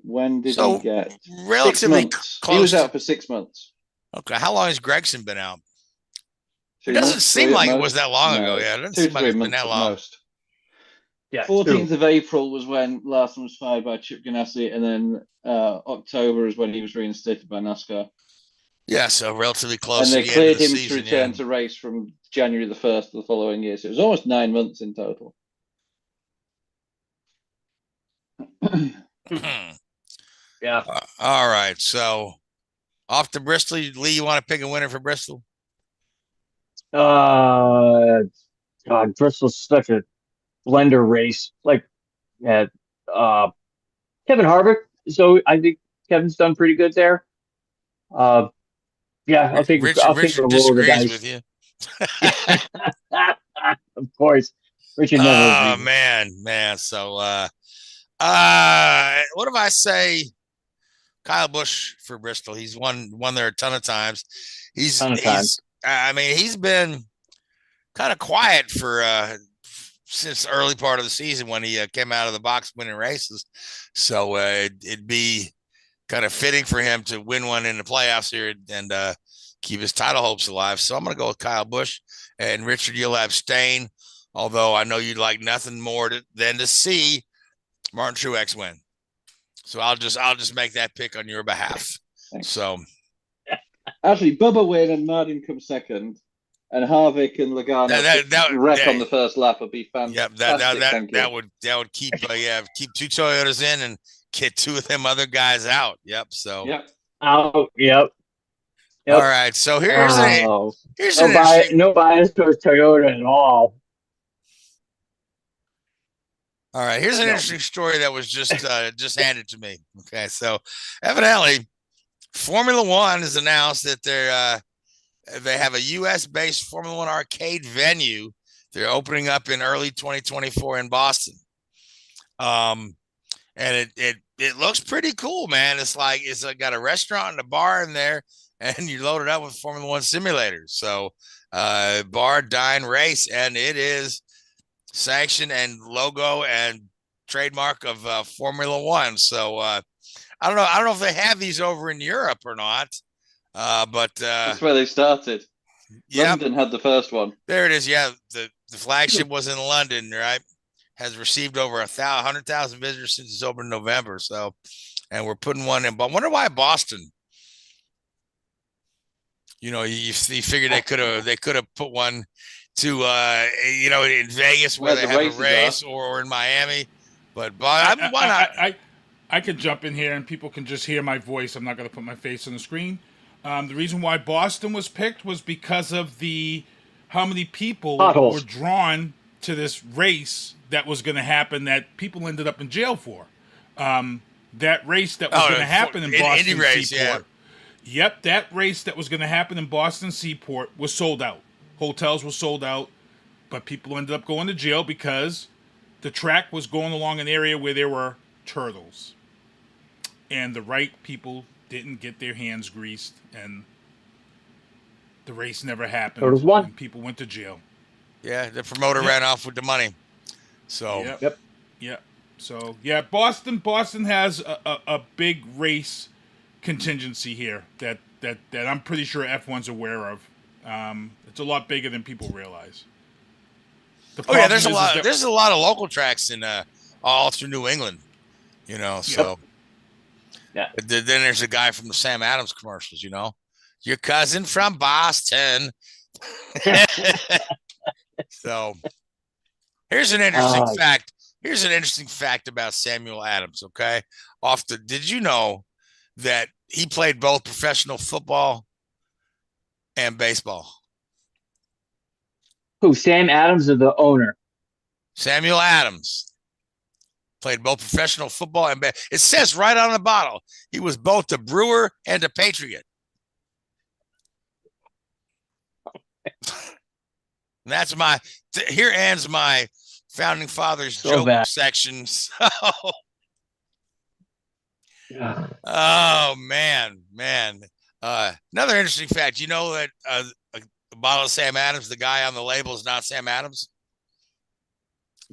When did he get? Relatively 6 months. close. He was out for 6 months. Okay. How long has Gregson been out? 2 It doesn't months, seem like it was most. that long No, ago. Yeah, it doesn't 2 seem to like 3 it's been months that at long. most. Yeah, 14th of April was when Larson was fired by Chip Ganassi, and then October is when he was reinstated by NASCAR. Yeah, so relatively close. And they to the cleared end of the him season, to return to race from January the 1st of the following year. So it was almost 9 months in total. Yeah. All right. So off to Bristol. Lee, you want to pick a winner for Bristol? God, Bristol's such a blender race. Kevin Harvick. So I think Kevin's done pretty good there. I'll take Richard a roll of the disagrees dice. with you. Of course, Richard never. Oh man. So what if I say Kyle Busch for Bristol? He's won there a ton of times. He's been kind of quiet for since the early part of the season when he came out of the box winning races. So it'd be kind of fitting for him to win one in the playoffs here and keep his title hopes alive. So I'm going to go with Kyle Busch. And Richard, you'll abstain, although I know you'd like nothing more than to see Martin Truex win. So I'll just make that pick on your behalf. Thanks. So actually, Bubba win and Martin come second, and Harvick and Logano wreck on the first lap would be fantastic. That would keep keep two Toyotas in and get two of them other guys out. Yep. So out. Yep. All right. So here's no bias towards Toyota at all. All right, here's an interesting story that was just handed to me. Okay, so evidently, Formula One has announced that they have a U.S.-based Formula One arcade venue. They're opening up in early 2024 in Boston, and it looks pretty cool, man. It's got a restaurant and a bar in there, and you're loaded up with Formula One simulators. So, bar, dine, race, and it is sanction and logo and trademark of Formula One. So I don't know if they have these over in Europe or not. But that's where they started. London had the first one. There it is. Yeah, the flagship was in London, right? Has received over 100,000 visitors since it's opened in November. So, and we're putting one in. But I wonder why Boston. You figured they could have put one to in Vegas where they have a race or in Miami, but why not? I could jump in here and people can just hear my voice. I'm not going to put my face on the screen. The reason why Boston was picked was because of how many people were drawn to this race that was going to happen that people ended up in jail for. That race that was going to happen in Boston Seaport. Yeah. Yep, that race that was going to happen in Boston Seaport was sold out. Hotels were sold out, but people ended up going to jail because the track was going along an area where there were turtles. And the right people didn't get their hands greased, and the race never happened. Turtles won. And people went to jail. Yeah, the promoter ran off with the money. So Yep. So Boston has a big race contingency here that I'm pretty sure F1's aware of. It's a lot bigger than people realize. Oh yeah, there's a lot of local tracks in all through New England, you know. So yeah. Then there's a guy from the Sam Adams commercials, you know, your cousin from Boston. So here's an interesting fact. Here's an interesting fact about Samuel Adams. Okay, did you know that he played both professional football and baseball? Who? Sam Adams or the owner? Samuel Adams played both professional football and baseball. It says right on the bottle he was both a Brewer and a Patriot. And that's here ends my founding fathers joke section. So, yeah. Oh man. Another interesting fact. You know that a bottle of Sam Adams, the guy on the label is not Sam Adams.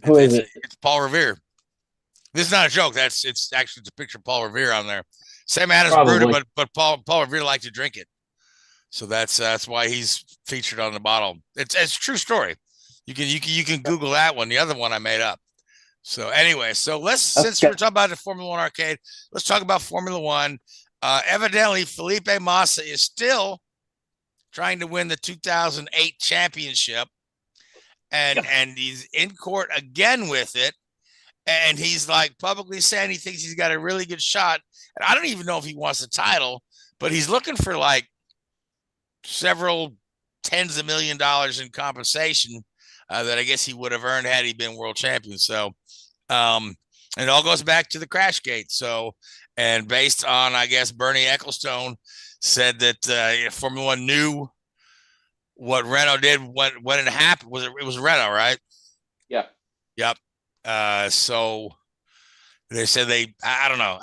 Who is it? It's Paul Revere. This is not a joke. It's actually a picture of Paul Revere on there. Sam Adams brewed it, but Paul Revere liked to drink it. So that's why he's featured on the bottle. It's a true story. You can Google that one. The other one I made up. So anyway, since we're talking about the Formula One arcade, let's talk about Formula One. Evidently, Felipe Massa is still trying to win the 2008 championship, and he's in court again with it. And he's like publicly saying he thinks he's got a really good shot. And I don't even know if he wants the title, but he's looking for like several tens of $1 million in compensation that I guess he would have earned had he been world champion. So, and it all goes back to the crash gate. So, and based on, I guess, Bernie Ecclestone said that Formula One knew what Renault did when it happened. It was Renault, right? Yeah. Yep. So they said I don't know.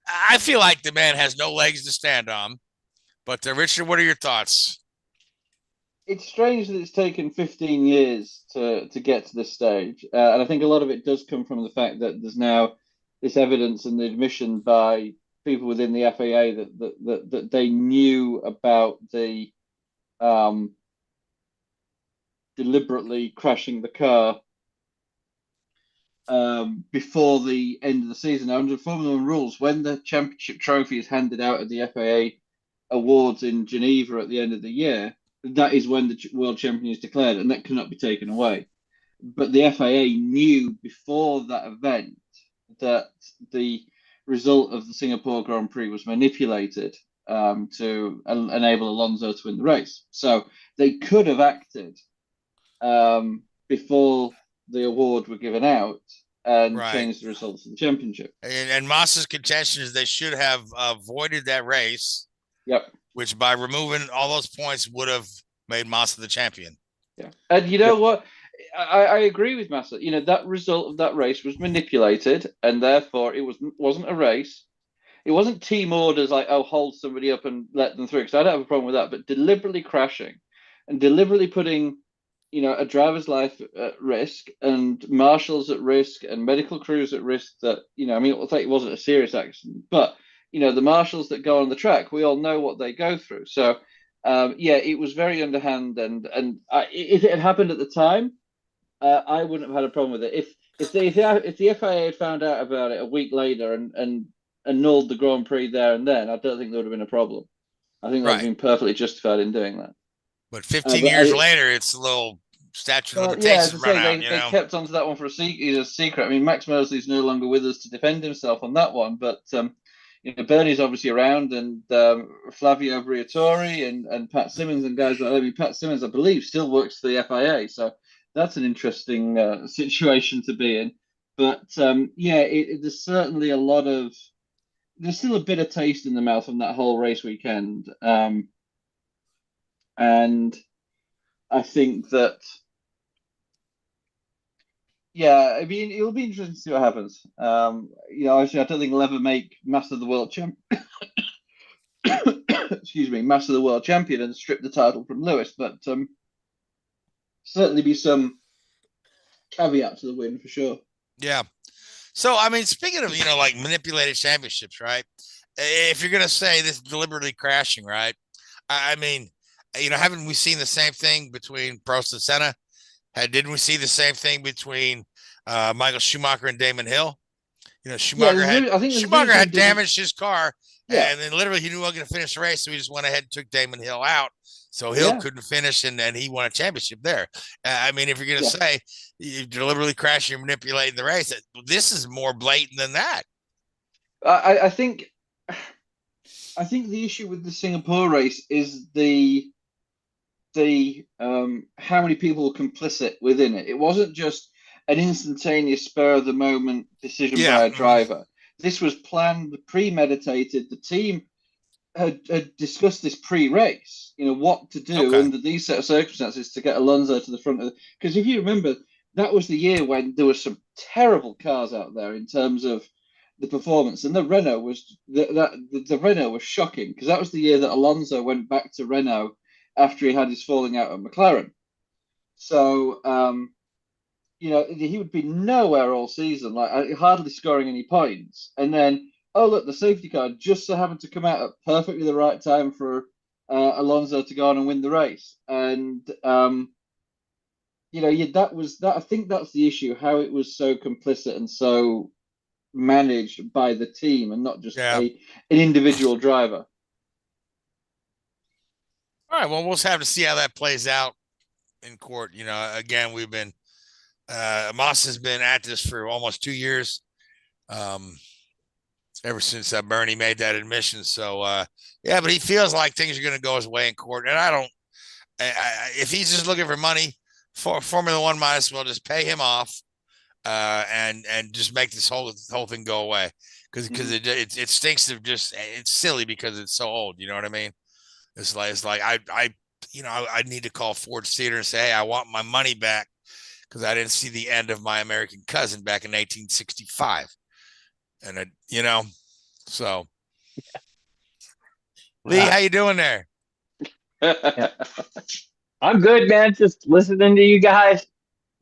I feel like the man has no legs to stand on. But Richard, what are your thoughts? It's strange that it's taken 15 years to get to this stage. And I think a lot of it does come from the fact that there's now this evidence and the admission by people within the FAA that they knew about the deliberately crashing the car before the end of the season. Now, under Formula One rules, when the championship trophy is handed out at the FAA awards in Geneva at the end of the year, that is when the world champion is declared, and that cannot be taken away. But the FAA knew before that event that the result of the Singapore Grand Prix was manipulated to enable Alonso to win the race. So they could have acted before the award were given out and changed the results of the championship. And Massa's contention is they should have avoided that race. Yep. Which by removing all those points would have made Massa the champion. Yeah. And you know what? I agree with Massa. You know, that result of that race was manipulated, and therefore it wasn't a race. It wasn't team orders like, oh, hold somebody up and let them through, because I don't have a problem with that, but deliberately crashing and deliberately putting, you know, a driver's life at risk and marshals at risk and medical crews at risk that, you know, I mean, it wasn't a serious accident, but, you know, the marshals that go on the track, we all know what they go through. So, yeah, it was very underhand. And if it had happened at the time, I wouldn't have had a problem with it. If the FIA had found out about it a week later and annulled the Grand Prix there and then, I don't think there would have been a problem. I think they would have been perfectly justified in doing that. But 15 years later, it's a little statute of limitations run out. They kept onto that one for a secret. I mean, Max Mosley's no longer with us to defend himself on that one, but you know, Bernie's obviously around, and Flavio Briatore and Pat Simmons and guys like that. I mean, Pat Simmons, I believe, still works for the FIA, so that's an interesting situation to be in. But yeah, there's certainly there's still a bit of taste in the mouth from that whole race weekend. And I think that, yeah, I mean, it'll be interesting to see what happens. You know, obviously, I don't think he'll ever make Master of the World champ. Excuse me, Master of the World champion and strip the title from Lewis, but certainly be some caveat to the win for sure. Yeah. So, I mean, speaking of, you know, like manipulated championships, right? If you're going to say this deliberately crashing, right? I mean, you know, haven't we seen the same thing between Prost and Senna? Didn't we see the same thing between Michael Schumacher and Damon Hill? You know, Schumacher had damaged his car, and then literally he knew he wasn't going to finish the race, so he just went ahead and took Damon Hill out. So Hill couldn't finish, and he won a championship there. I mean, if you're going to say you deliberately crashing or manipulating the race, this is more blatant than that. I think the issue with the Singapore race is the how many people were complicit within it. It wasn't just an instantaneous spur of the moment decision by a driver. This was planned, premeditated. The team had discussed this pre-race, you know, what to do under these set of circumstances to get Alonso to the front of the, because if you remember, that was the year when there were some terrible cars out there in terms of the performance, and the Renault was the Renault was shocking, because that was the year that Alonso went back to Renault after he had his falling out at McLaren. So you know, he would be nowhere all season, like hardly scoring any points, and then oh look, the safety car just so happened to come out at perfectly the right time for Alonso to go on and win the race. And you know, that was that. I think that's the issue, how it was so complicit and so managed by the team and not just an individual driver. All right, well, we'll have to see how that plays out in court. You know, again, we've been Moss has been at this for almost 2 years. Ever since Bernie made that admission. So, yeah, but he feels like things are going to go his way in court. And I don't, if he's just looking for money, Formula One might as well just pay him off and just make this whole thing go away. Because it stinks of just, it's silly because it's so old. You know what I mean? It's like I need to call Ford's Theater and say, hey, I want my money back because I didn't see the end of My American Cousin back in 1865. And you know, so Lee, how you doing there? I'm good, man. Just listening to you guys,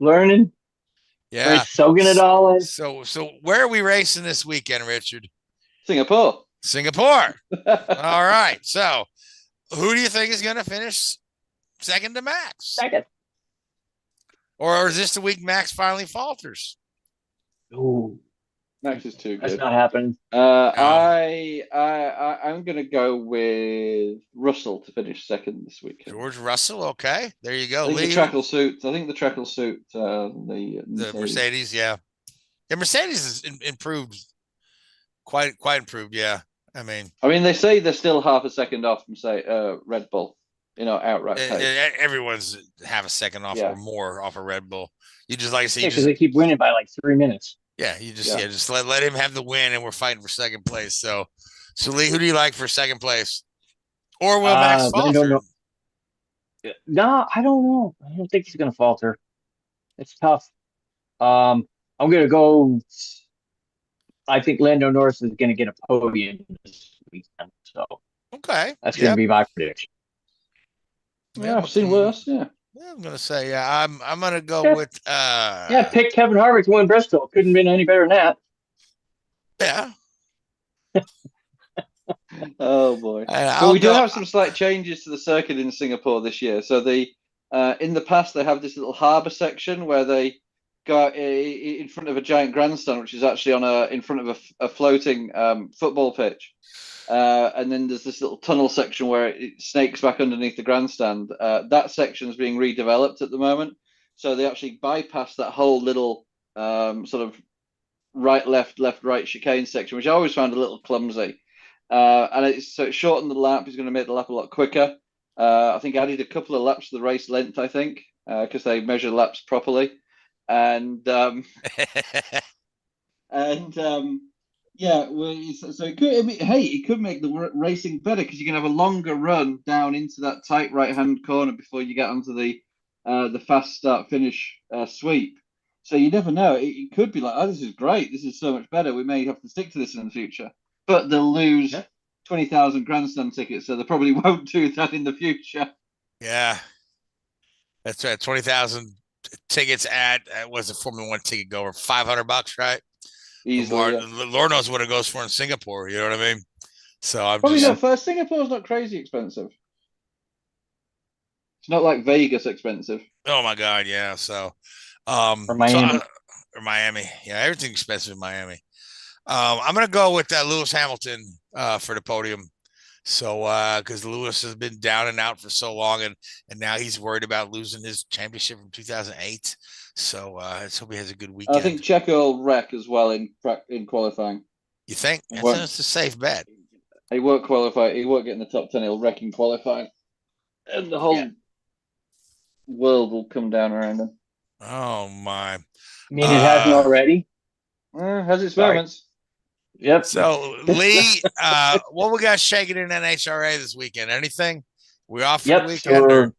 learning, soaking it all in. So where are we racing this weekend, Richard? Singapore. All right. So who do you think is going to finish second to Max? Second. Or is this the week Max finally falters? Ooh. Max is too good. That's not happening. I'm going to go with Russell to finish second this weekend. George Russell, okay. There you go. I think the track will suit the Mercedes, yeah. Yeah, Mercedes has improved, quite improved, yeah. I mean, they say they're still half a second off from, say, Red Bull, you know, outright pace. Everyone's half a second off or more off a Red Bull. You just, like I say, because they keep winning by like 3 minutes. Yeah, you just let him have the win, and we're fighting for second place. So Lee, who do you like for second place? Or will Max falter? No, I don't know. I don't think he's going to falter. It's tough. I'm going to go. I think Lando Norris is going to get a podium this weekend. So that's going to be my prediction. Yeah, I've seen worse. Yeah. Yeah, I'm gonna say, I'm gonna go with pick Kevin Harvick to win Bristol. Couldn't have been any better than that. Yeah. Oh boy. Well, we do have some slight changes to the circuit in Singapore this year. So in the past they have this little harbour section where they go in front of a giant grandstand, which is actually in front of a floating football pitch. And then there's this little tunnel section where it snakes back underneath the grandstand. That section is being redeveloped at the moment. So they actually bypass that whole little sort of right, left, right chicane section, which I always found a little clumsy. And it's shortened the lap. It's going to make the lap a lot quicker. I think added a couple of laps to the race length, I think, because they measure laps properly. And yeah, so it could. It could make the racing better because you can have a longer run down into that tight right-hand corner before you get onto the fast start finish sweep. So you never know. It could be like, oh, this is great. This is so much better. We may have to stick to this in the future. But they'll lose 20,000 grandstand tickets, so they probably won't do that in the future. Yeah, that's right. 20,000 tickets at was a Formula One ticket go over $500, right? Easily, Lord knows what it goes for in Singapore. You know what I mean? So I'm probably not first. Singapore's not crazy expensive. It's not like Vegas expensive. Oh my God, yeah. So, Or Miami. or Miami, yeah, everything's expensive in Miami. I'm gonna go with Lewis Hamilton for the podium. So, because Lewis has been down and out for so long, and now he's worried about losing his championship from 2008. So, let's hope he has a good weekend. I think Checo will wreck as well in qualifying. You think? That's a safe bet. He won't qualify. He won't get in the top 10. He'll wreck in qualifying, and the whole world will come down around him. Oh my! You mean it hasn't already? Has its moments. Yep. So Lee, what we got shaking in NHRA this weekend? Anything? We off for the weekend? So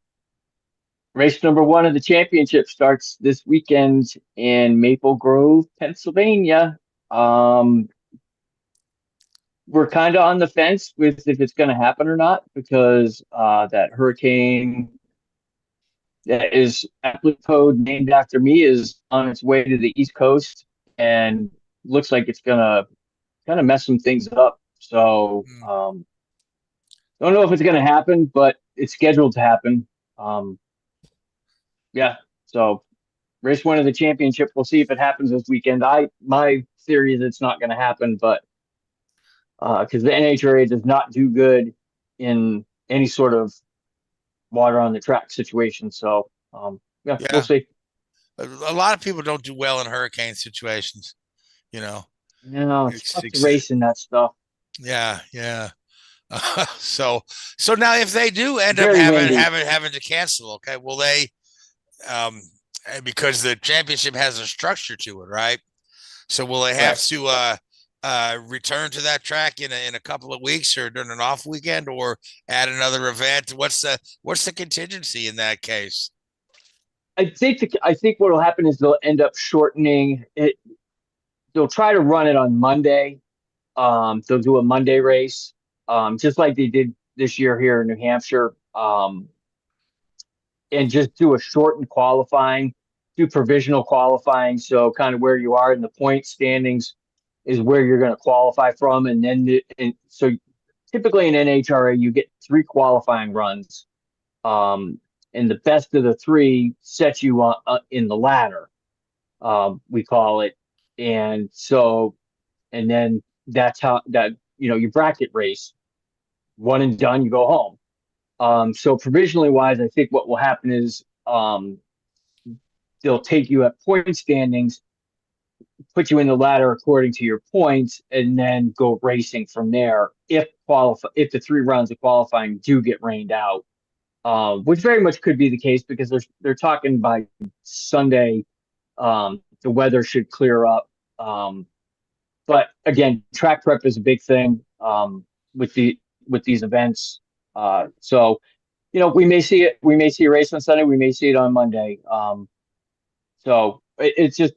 race number 1 of the championship starts this weekend in Maple Grove, Pennsylvania. We're kind of on the fence with if it's going to happen or not, because that hurricane that is aptly code named after me is on its way to the East Coast and looks like it's going to kind of mess some things up. So don't know if it's going to happen, but it's scheduled to happen. So race 1 of the championship, we'll see if it happens this weekend. My theory is it's not going to happen, but because the NHRA does not do good in any sort of water on the track situation. So we'll see. A lot of people don't do well in hurricane situations, you know. No, it's tough to race in that stuff. Yeah. So now if they do end up having to cancel, okay, will they? Because the championship has a structure to it, right? So will they have to return to that track in a couple of weeks or during an off weekend or add another event? What's the contingency in that case? I think what will happen is they'll end up shortening it. They'll try to run it on Monday. They'll do a Monday race, just like they did this year here in New Hampshire, and just do a shortened qualifying, do provisional qualifying. So kind of where you are in the point standings is where you're going to qualify from. And then, so typically in NHRA, you get 3 qualifying runs. And the best of the 3 sets you on, in the ladder, we call it. And then that's how you bracket race, 1 and done, you go home. So provisionally wise, I think what will happen is they'll take you at point standings, put you in the ladder according to your points, and then go racing from there. If the 3 rounds of qualifying do get rained out, which very much could be the case because they're talking by Sunday, the weather should clear up. But again, track prep is a big thing with these events. So, we may see it. We may see a race on Sunday. We may see it on Monday. So it's just,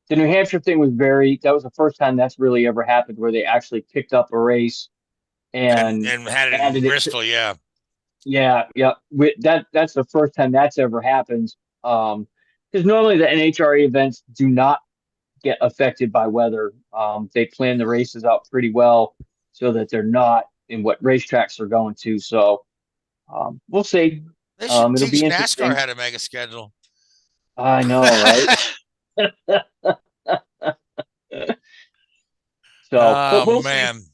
the New Hampshire thing that was the first time that's really ever happened where they actually picked up a race and had it in Bristol. Yeah. That's the first time that's ever happened. Because normally the NHRA events do not get affected by weather. They plan the races out pretty well so that they're not in what racetracks they're going to. So we'll see. They should teach NASCAR how to make a schedule. I know, right? So, man. See.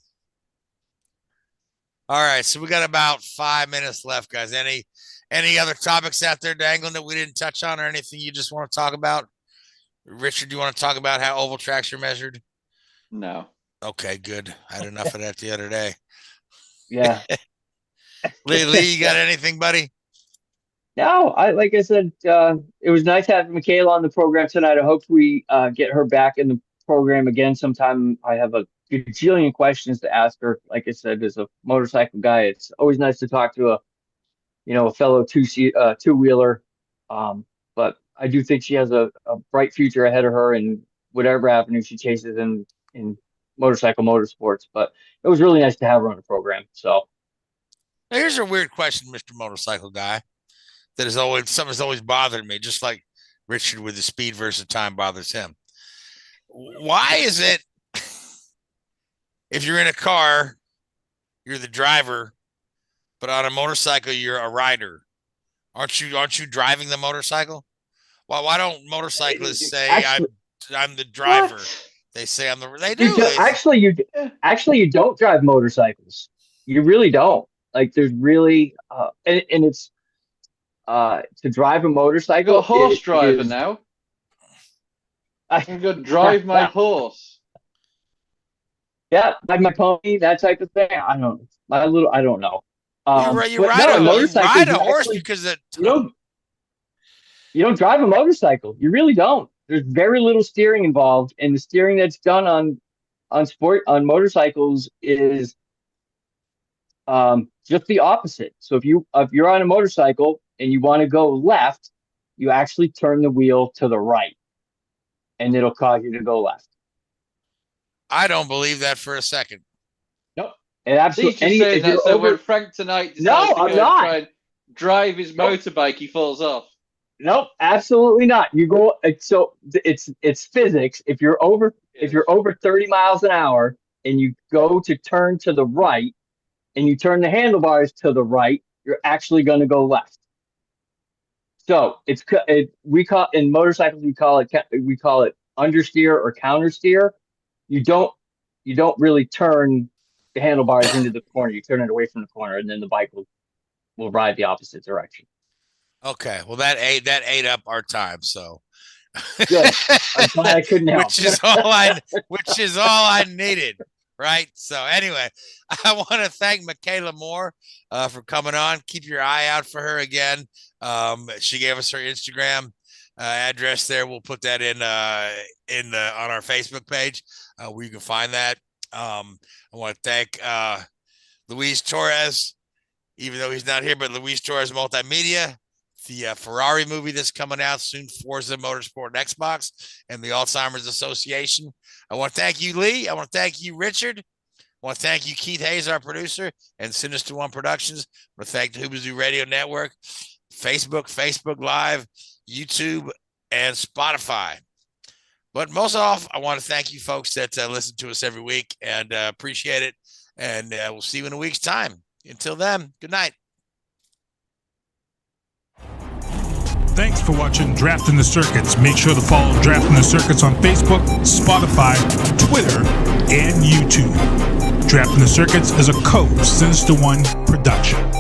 All right, so we got about 5 minutes left, guys. Any other topics out there dangling that we didn't touch on, or anything you just want to talk about? Richard, do you want to talk about how oval tracks are measured? No. Okay, good. I had enough of that the other day. Yeah. Lee, you got anything, buddy? No, like I said, it was nice having Mikayla on the program tonight. I hope we get her back in the program again sometime. I have a gajillion questions to ask her. Like I said, as a motorcycle guy, it's always nice to talk to a fellow two-wheeler. But I do think she has a bright future ahead of her in whatever avenue she chases in motorsports. But it was really nice to have her on the program. So now here's a weird question, Mr. Motorcycle Guy, that is something's always bothered me, just like Richard with the speed versus time bothers him. Why is it if you're in a car, you're the driver, but on a motorcycle, you're a rider? Aren't you driving the motorcycle? Why don't motorcyclists say I'm the driver? What? They say they do. Actually, you don't drive motorcycles. You really don't. Like, there's really and it's to drive a motorcycle. You're a horse driver now. I'm going to drive my horse. Yeah, like my pony, that type of thing. I don't know. You ride a horse because you don't drive a motorcycle. You really don't. There's very little steering involved, and the steering that's done on motorcycles is just the opposite. So if you're on a motorcycle and you want to go left, you actually turn the wheel to the right, and it'll cause you to go left. I don't believe that for a second. Nope. And absolutely. So when Frank tonight decides to go and try and drive his motorbike, he falls off. Nope, absolutely not. You go. So it's physics. If you're over 30 miles an hour and you go to turn to the right, and you turn the handlebars to the right, you're actually going to go left. So in motorcycles we call it understeer or countersteer. You don't really turn the handlebars into the corner. You turn it away from the corner, and then the bike will ride the opposite direction. Okay, well that ate up our time. So good. I'm glad I couldn't help. which is all I needed. Right. So anyway, I want to thank Mikayla Moore for coming on. Keep your eye out for her again. She gave us her Instagram address there. We'll put that on our Facebook page where you can find that. I want to thank Luis Torres, even though he's not here, but Luis Torres Multimedia, the Ferrari movie that's coming out soon, Forza Motorsport and Xbox, and the Alzheimer's Association. I want to thank you, Lee. I want to thank you, Richard. I want to thank you, Keith Hayes, our producer, and Sinister One Productions. I want to thank the Hoobazoo Radio Network, Facebook Live, YouTube, and Spotify. But most of all, I want to thank you folks that listen to us every week and appreciate it. And we'll see you in a week's time. Until then, good night. Thanks for watching Drafting the Circuits. Make sure to follow Drafting the Circuits on Facebook, Spotify, Twitter, and YouTube. Drafting the Circuits is a Sinister One production.